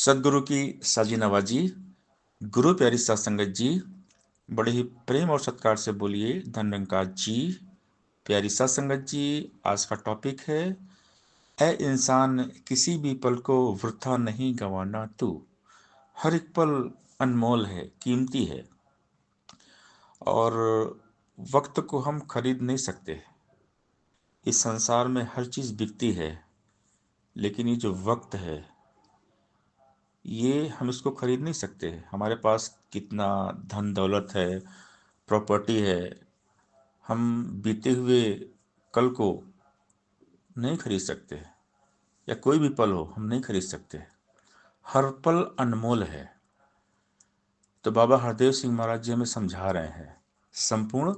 सदगुरु की साजी नवाजी। गुरु प्यारी सत्संगत जी, बड़े ही प्रेम और सत्कार से बोलिए धन निरंकार जी। प्यारी सत्संगत जी, आज का टॉपिक है ए इंसान, किसी भी पल को वृथा नहीं गंवाना तू। हर एक पल अनमोल है, कीमती है, और वक्त को हम खरीद नहीं सकते। इस संसार में हर चीज बिकती है, लेकिन ये जो वक्त है, ये हम इसको खरीद नहीं सकते। हमारे पास कितना धन दौलत है, प्रॉपर्टी है, हम बीते हुए कल को नहीं खरीद सकते, या कोई भी पल हो हम नहीं खरीद सकते। हर पल अनमोल है। तो बाबा हरदेव सिंह महाराज जी हमें समझा रहे हैं संपूर्ण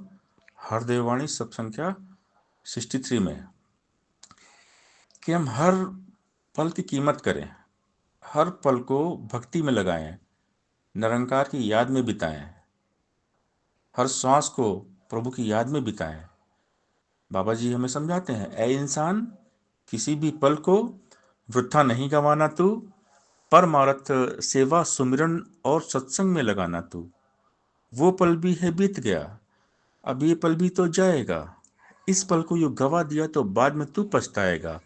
हरदेववाणी सब संख्या 63 में, कि हम हर पल की कीमत करें, हर पल को भक्ति में लगाएं, निरंकार की याद में बिताएं, हर श्वास को प्रभु की याद में बिताएं। बाबा जी हमें समझाते हैं, ऐ इंसान, किसी भी पल को वृथा नहीं गंवाना तू, परमार्थ सेवा सुमिरन और सत्संग में लगाना तू। वो पल भी है बीत गया, अब ये पल भी तो जाएगा। इस पल को यूं गवा दिया तो बाद में तू पछताएगा।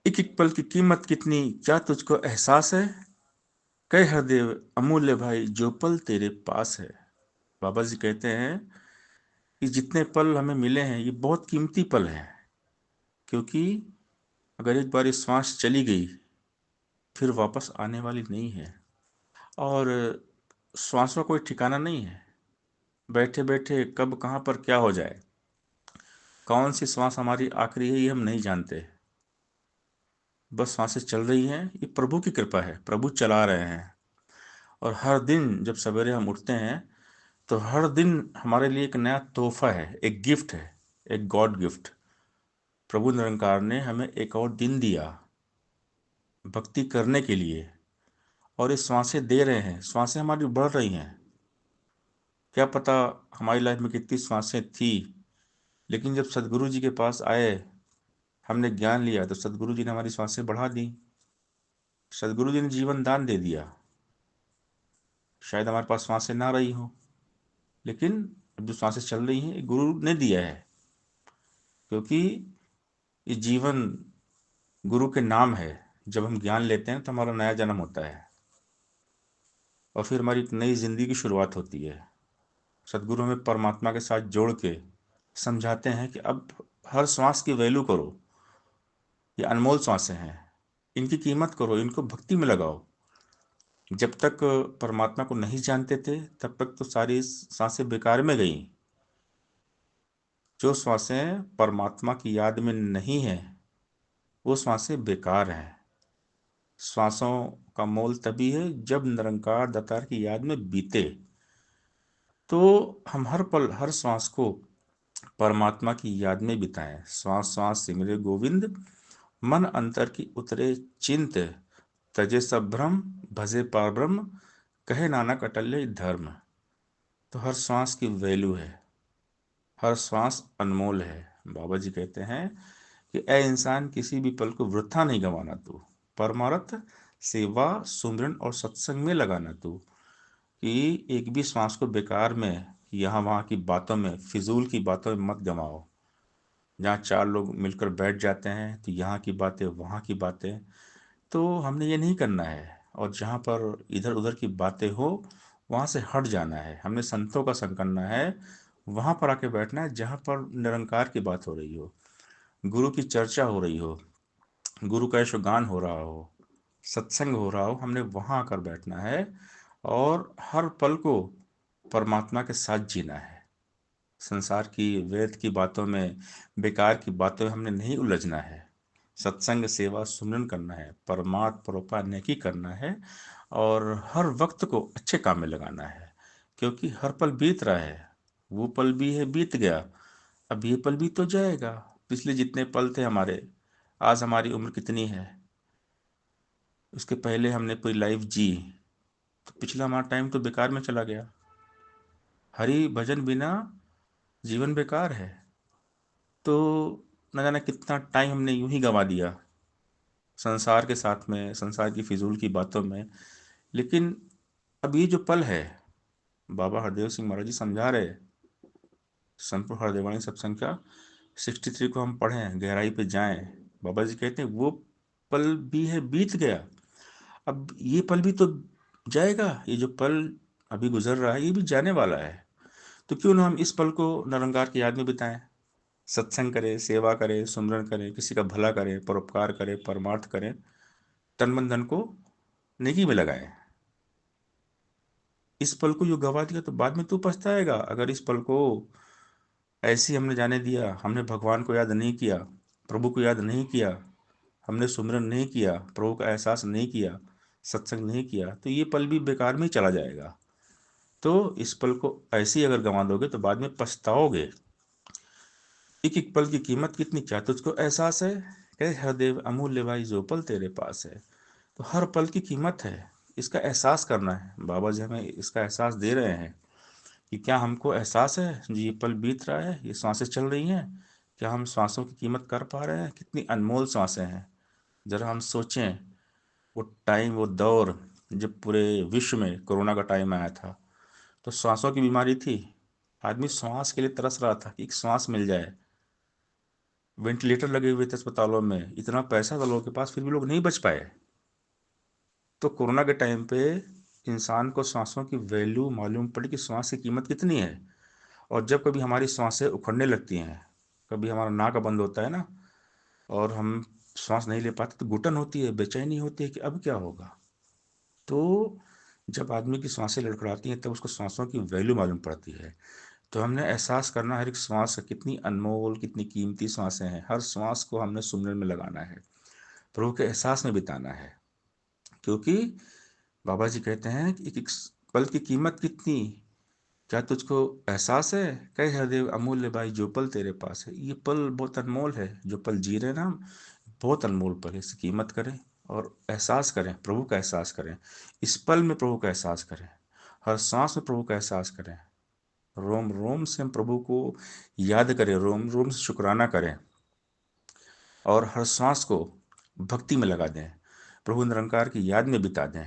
एक एक पल की कीमत कितनी, क्या तुझको एहसास है? कह हरदेव अमूल्य भाई, जो पल तेरे पास है। बाबा जी कहते हैं कि जितने पल हमें मिले हैं ये बहुत कीमती पल हैं, क्योंकि अगर एक बार ये श्वास चली गई फिर वापस आने वाली नहीं है। और श्वास का कोई ठिकाना नहीं है। बैठे बैठे कब कहाँ पर क्या हो जाए, कौन सी श्वास हमारी आखिरी है, ये हम नहीं जानते। बस सांसें चल रही हैं, ये प्रभु की कृपा है, प्रभु चला रहे हैं। और हर दिन जब सवेरे हम उठते हैं तो हर दिन हमारे लिए एक नया तोहफा है, एक गिफ्ट है, एक गॉड गिफ्ट। प्रभु निरंकार ने हमें एक और दिन दिया भक्ति करने के लिए, और ये श्वासें दे रहे हैं, श्वासें हमारी बढ़ रही हैं। क्या पता हमारी लाइफ में कितनी श्वासें थी, लेकिन जब सदगुरु जी के पास आए, हमने ज्ञान लिया, तो सदगुरु जी ने हमारी सांसें बढ़ा दी। सदगुरु जी ने जीवन दान दे दिया। शायद हमारे पास सांसें ना रही हो, लेकिन अब जो सांसें चल रही हैं ये गुरु ने दिया है, क्योंकि ये जीवन गुरु के नाम है। जब हम ज्ञान लेते हैं तो हमारा नया जन्म होता है, और फिर हमारी एक नई जिंदगी की शुरुआत होती है। सदगुरु हमें परमात्मा के साथ जोड़ के समझाते हैं कि अब हर श्वास की वैल्यू करो। ये अनमोल श्वासें हैं, इनकी कीमत करो, इनको भक्ति में लगाओ। जब तक परमात्मा को नहीं जानते थे तब तक तो सारी सांसें बेकार में गई। जो सांसें परमात्मा की याद में नहीं है वो सांसें बेकार हैं। श्वासों का मोल तभी है जब निरंकार दातार की याद में बीते। तो हम हर पल हर श्वास को परमात्मा की याद में बिताएं। श्वास श्वास सिमरे गोविंद, मन अंतर की उतरे चिंत, तजे सब भ्रम, भजे पार ब्रह्म, कहे नानक अटल्य धर्म। तो हर श्वास की वैल्यू है, हर श्वास अनमोल है। बाबा जी कहते हैं कि ए इंसान, किसी भी पल को वृथा नहीं गंवाना तू, परमार्थ सेवा सुमिरन और सत्संग में लगाना तू। कि एक भी श्वास को बेकार में, यहाँ वहाँ की बातों में, फिजूल की बातों में मत गंवाओ। जहाँ चार लोग मिलकर बैठ जाते हैं तो यहाँ की बातें वहाँ की बातें, तो हमने ये नहीं करना है। और जहाँ पर इधर उधर की बातें हो वहाँ से हट जाना है। हमने संतों का संग करना है, वहाँ पर आके बैठना है जहाँ पर निरंकार की बात हो रही हो, गुरु की चर्चा हो रही हो, गुरु का यशोगान हो रहा हो, सत्संग हो रहा हो। हमने वहाँ आकर बैठना है और हर पल को परमात्मा के साथ जीना है। संसार की व्यर्थ की बातों में, बेकार की बातों में हमने नहीं उलझना है। सत्संग सेवा सुमरन करना है, परमार्थ परोपकार नेकी करना है, और हर वक्त को अच्छे काम में लगाना है। क्योंकि हर पल बीत रहा है, वो पल भी है बीत गया, अब ये पल भी तो जाएगा। पिछले जितने पल थे हमारे, आज हमारी उम्र कितनी है, उसके पहले हमने पूरी लाइफ जी, तो पिछला हमारा टाइम तो बेकार में चला गया। हरि भजन बिना जीवन बेकार है। तो न जाने कितना टाइम हमने यूं ही गंवा दिया। संसार के साथ में, संसार की फिजूल की बातों में। लेकिन अब ये जो पल है, बाबा हरदेव सिंह महाराज जी समझा रहे, संपूर्ण हरदेवाणी सब संख्या 63 को हम पढ़ें, गहराई पे जाएं। बाबा जी कहते हैं वो पल भी है, बीत गया, अब ये पल भी तो जाएगा। ये जो पल अभी गुजर रहा है ये भी जाने वाला है। तो क्यों ना हम इस पल को निरंकार की याद में बिताएं, सत्संग करें, सेवा करें, सुमरन करें, किसी का भला करें, परोपकार करें, परमार्थ करें, तन मन धन को नेकी में लगाएं। इस पल को जो गवा दिया तो बाद में तू पछताएगा। अगर इस पल को ऐसे ही हमने जाने दिया, हमने भगवान को याद नहीं किया, प्रभु को याद नहीं किया, हमने सुमिरन नहीं किया, प्रभु का एहसास नहीं किया, सत्संग नहीं किया, तो ये पल भी बेकार में ही चला जाएगा। तो इस पल को ऐसे ही अगर गंवा दोगे तो बाद में पछताओगे। एक एक पल की कीमत कितनी, क्या तुझको एहसास है? कहे हरदेव अमूल्य भाई जो पल तेरे पास है। तो हर पल की कीमत है, इसका एहसास करना है। बाबा जी हमें इसका एहसास दे रहे हैं कि क्या हमको एहसास है जो ये पल बीत रहा है, ये सांसें चल रही हैं, क्या हम सांसों की कीमत कर पा रहे हैं? कितनी अनमोल सांसें हैं। जरा हम सोचें, वो टाइम, वो दौर जब पूरे विश्व में कोरोना का टाइम आया था, तो सांसों की बीमारी थी, आदमी श्वास के लिए तरस रहा था कि एक श्वास मिल जाए। वेंटिलेटर लगे हुए थे अस्पतालों में, इतना पैसा था लोगों के पास, फिर भी लोग नहीं बच पाए। तो कोरोना के टाइम पे इंसान को सांसों की वैल्यू मालूम पड़ी कि सांस की कीमत कितनी है। और जब कभी हमारी सांसें उखड़ने लगती हैं, कभी हमारा नाक बंद होता है ना, और हम सांस नहीं ले पाते, तो घुटन होती है, बेचैनी होती है कि अब क्या होगा। तो जब आदमी की सांसें लड़खड़ाती हैं तब उसको सांसों की वैल्यू मालूम पड़ती है। तो हमने एहसास करना है हर एक श्वास का, कितनी अनमोल, कितनी कीमती सांसें हैं। हर श्वास को हमने सुमिरन में लगाना है, प्रभु के एहसास में बिताना है। क्योंकि बाबा जी कहते हैं कि एक एक पल की कीमत कितनी, क्या तुझको एहसास है? कहे हरदेव अमूल्य भाई जो पल तेरे पास है। ये पल बहुत अनमोल है, जो पल जी रहे हैं ना हम, बहुत अनमोल पल है। इसकी कीमत करें और एहसास करें, प्रभु का एहसास करें। इस पल में प्रभु का एहसास करें, हर सांस में प्रभु का एहसास करें, रोम रोम से हम प्रभु को याद करें, रोम रोम से शुक्राना करें, और हर सांस को भक्ति में लगा दें, प्रभु निरंकार की याद में बिता दें।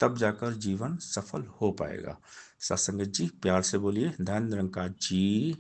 तब जाकर जीवन सफल हो पाएगा। सत्संगत जी प्यार से बोलिए धन निरंकार जी